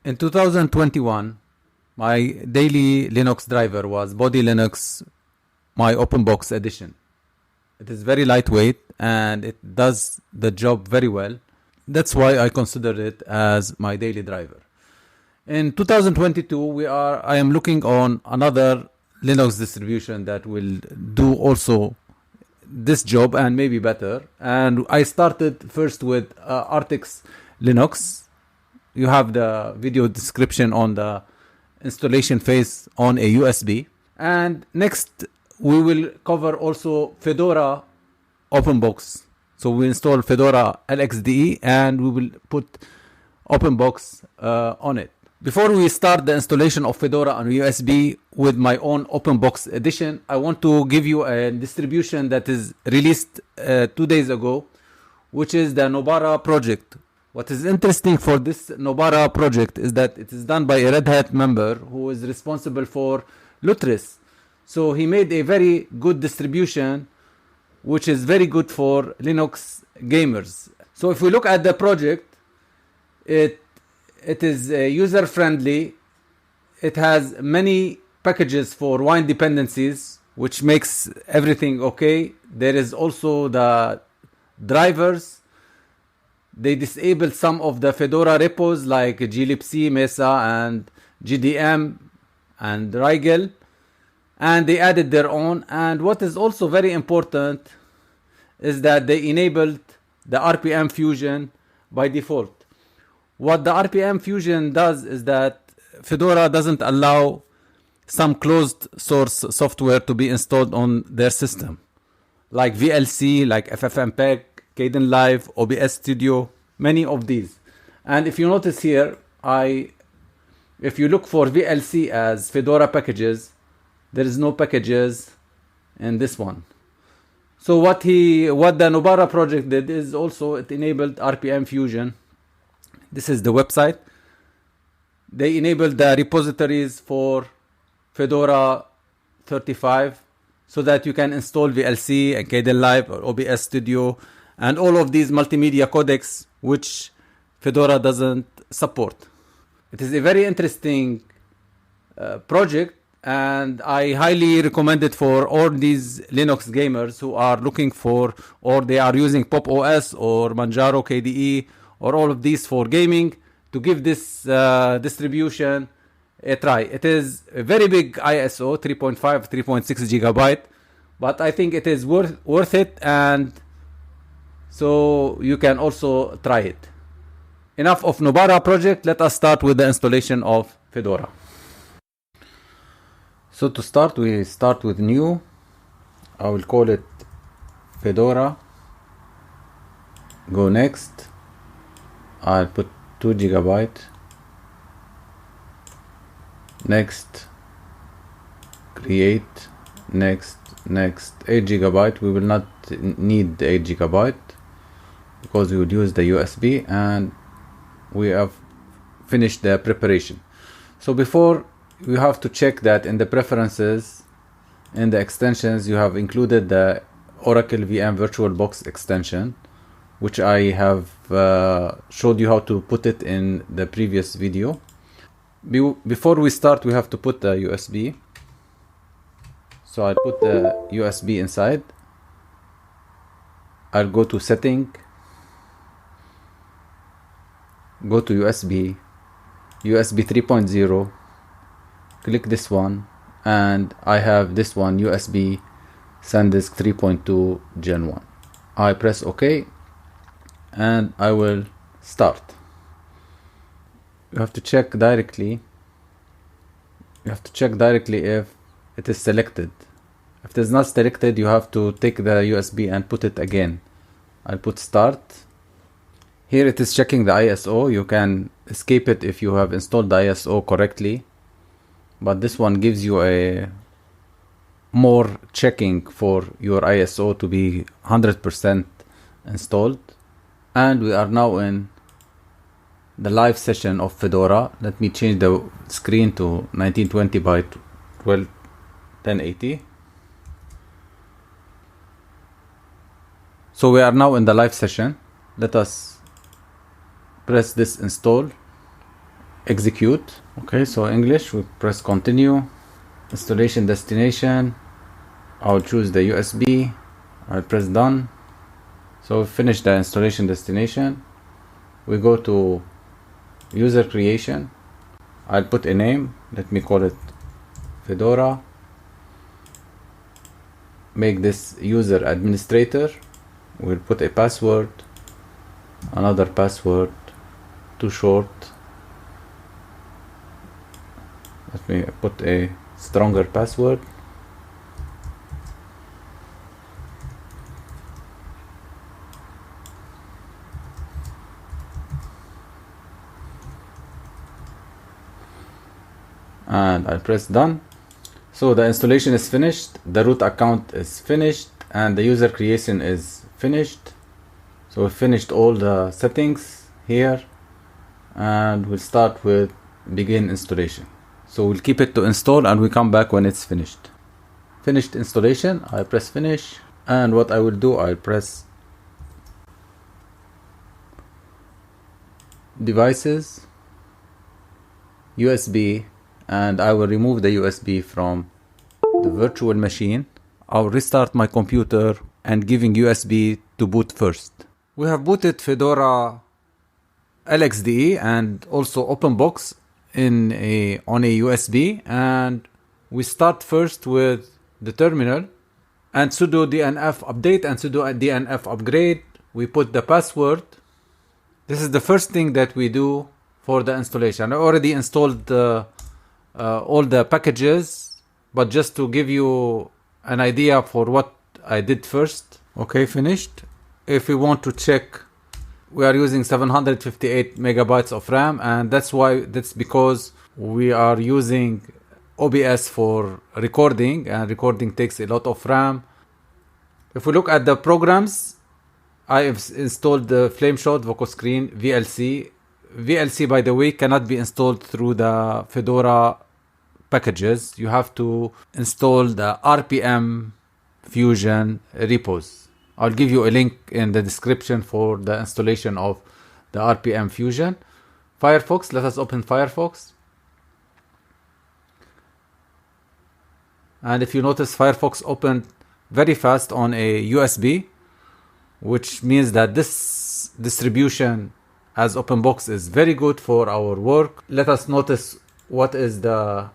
In 2021, my daily Linux driver was Body Linux, my openbox edition. It is very lightweight and it does the job very well. That's why I consider it as my daily driver. In 2022, I am looking on another Linux distribution that will do also this job and maybe better. And I started first with Artix Linux. You have the video description on the installation phase on a USB. And next, we will cover also Fedora openbox. So we install Fedora LXDE and we will put openbox on it. Before we start the installation of Fedora on USB with my own openbox edition, I want to give you a distribution that is released 2 days ago, which is the Nobara project. What is interesting for this Nobara project is that it is done by a Red Hat member who is responsible for Lutris. So he made a very good distribution, which is very good for Linux gamers. So if we look at the project, it is user friendly. It has many packages for wine dependencies, which makes everything okay. There is also the drivers. They disabled some of the Fedora repos like glibc, Mesa, and GDM and Rigel, and they added their own. And what is also very important is that they enabled the RPM Fusion by default. What the RPM Fusion does is that Fedora doesn't allow some closed source software to be installed on their system, like VLC, like FFmpeg, Kdenlive, OBS Studio, many of these. And if you notice here, if you look for VLC as Fedora packages, there is no packages in this one. So what the Nobara project did is also it enabled RPM Fusion. This is the website. They enabled the repositories for Fedora 35 so that you can install VLC and Kdenlive or OBS Studio and all of these multimedia codecs which Fedora doesn't support. It is a very interesting project, and I highly recommend it for all these Linux gamers who are looking for, or they are using Pop! OS or Manjaro KDE or all of these for gaming, to give this distribution a try. It is a very big ISO, 3.5, 3.6 gigabyte, but I think it is worth it, and so you can also try it. Enough of Nobara project, let us start with the installation of Fedora. So to start, we start with new. I will call it Fedora. Go next. I'll put 2 gigabyte. Next. Create. Next. 8 gigabyte. We will not need 8 gigabyte because we will use the USB, and we have finished the preparation. So before, you have to check that in the preferences, in the extensions, you have included the Oracle VM VirtualBox extension, which I have showed you how to put it in the previous video. Before we start, we have to put the USB. So I'll put the USB inside. I'll go to setting, go to USB 3.0, click this one, and I have this one, USB SanDisk 3.2 Gen 1. I press OK, and I will start. You have to check directly. if it is selected. If it is not selected, you have to take the USB and put it again. I'll put start. Here it is checking the ISO. You can escape it if you have installed the ISO correctly, but this one gives you a more checking for your ISO to be 100% installed. And we are now in the live session of Fedora. Let me change the screen to 1920 by 1080. So we are now in the live session. Let us press this install execute. Okay, so English, we press continue. Installation destination, I'll choose the USB. I'll press done. So we finish the installation destination. We go to user creation. I'll put a name. Let me call it Fedora. Make this user administrator. We'll put a password, another password, too short. Let me put a stronger password. And I press done. So the installation is finished, the root account is finished, and the user creation is finished. So we finished all the settings here, and we'll start with begin installation. So we'll keep it to install and we come back when it's finished. Finished installation, I press finish, and what I will do, I'll press devices, USB, and I will remove the USB from the virtual machine. I'll restart my computer and giving USB to boot first. We have booted Fedora LXDE and also openbox on a USB, and we start first with the terminal and sudo dnf update and sudo dnf upgrade. We put the password. This is the first thing that we do for the installation. I already installed all the packages, but just to give you an idea for what I did first. Okay, finished. If we want to check, we are using 758 megabytes of RAM, and that's because we are using OBS for recording, and recording takes a lot of RAM. If we look at the programs, I have installed the Flameshot, Vocoscreen, VLC. VLC, by the way, cannot be installed through the Fedora packages. You have to install the RPM Fusion repos. I'll give you a link in the description for the installation of the RPM Fusion. Firefox, let us open Firefox. And if you notice, Firefox opened very fast on a USB, which means that this distribution as openbox is very good for our work. Let us notice what is the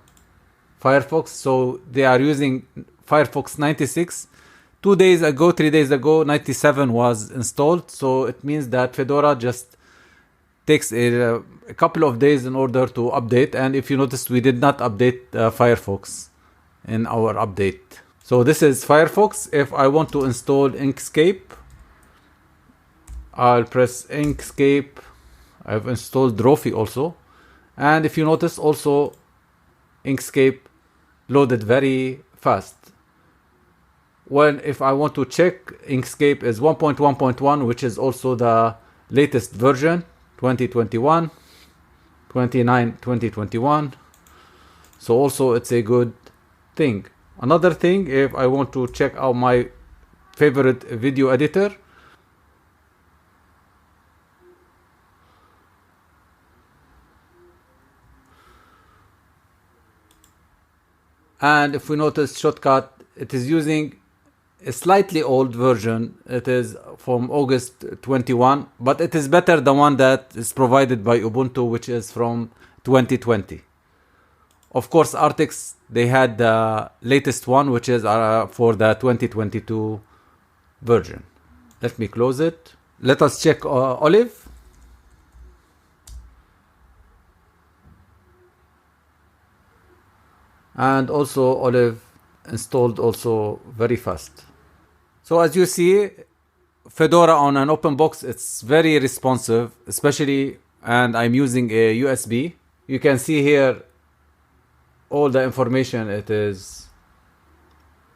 Firefox. So they are using Firefox 96. 3 days ago, 97 was installed. So it means that Fedora just takes a couple of days in order to update. And if you noticed, we did not update Firefox in our update. So this is Firefox. If I want to install Inkscape, I'll press Inkscape. I've installed Trophy also. And if you notice also, Inkscape loaded very fast. If I want to check, Inkscape is 1.1.1, which is also the latest version, 2021, 2021. So also it's a good thing. Another thing, if I want to check out my favorite video editor, and if we notice shortcut, it is using a slightly old version. It is from August 21, but it is better the one that is provided by Ubuntu, which is from 2020. Of course, Artix, they had the latest one, which is for the 2022 version. Let me close it. Let us check Olive. And also Olive installed also very fast. So as you see, Fedora on an openbox, it's very responsive, especially, and I'm using a USB. You can see here all the information.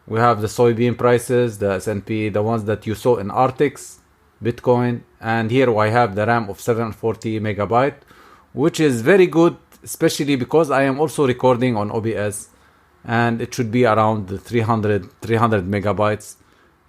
We have the soybean prices, the S&P, the ones that you saw in Artix, Bitcoin, and here I have the RAM of 740 megabyte, which is very good, especially because I am also recording on OBS, and it should be around 300 megabytes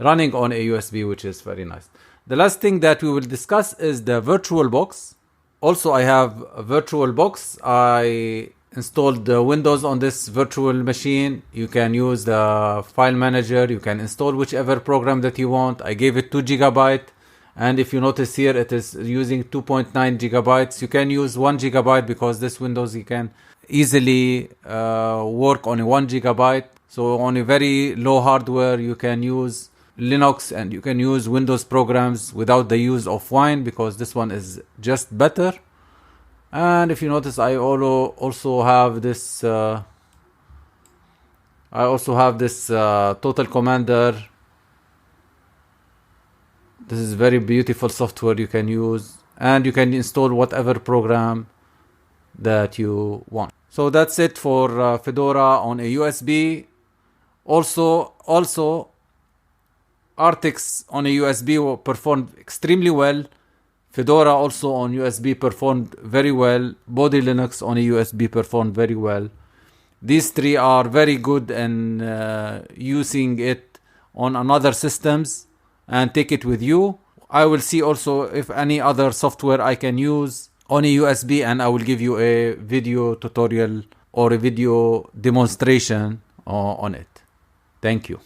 running on a USB, which is very nice. The last thing that we will discuss is the virtual box. Also, I have a virtual box. I installed the Windows on this virtual machine. You can use the file manager. You can install whichever program that you want. I gave it 2 gigabyte. And if you notice here, it is using 2.9 gigabytes. You can use 1 gigabyte because this Windows, you can easily work on a 1 gigabyte. So on a very low hardware, you can use Linux and you can use Windows programs without the use of Wine, because this one is just better. And if you notice, I also have this Total Commander. This is very beautiful software you can use, and you can install whatever program that you want. So that's it for Fedora on a USB. Also Artix on a USB performed extremely well. Fedora also on USB performed very well. Body Linux on a USB performed very well. These three are very good in using it on another systems and take it with you. I will see also if any other software I can use on a USB, and I will give you a video tutorial or a video demonstration on it. Thank you.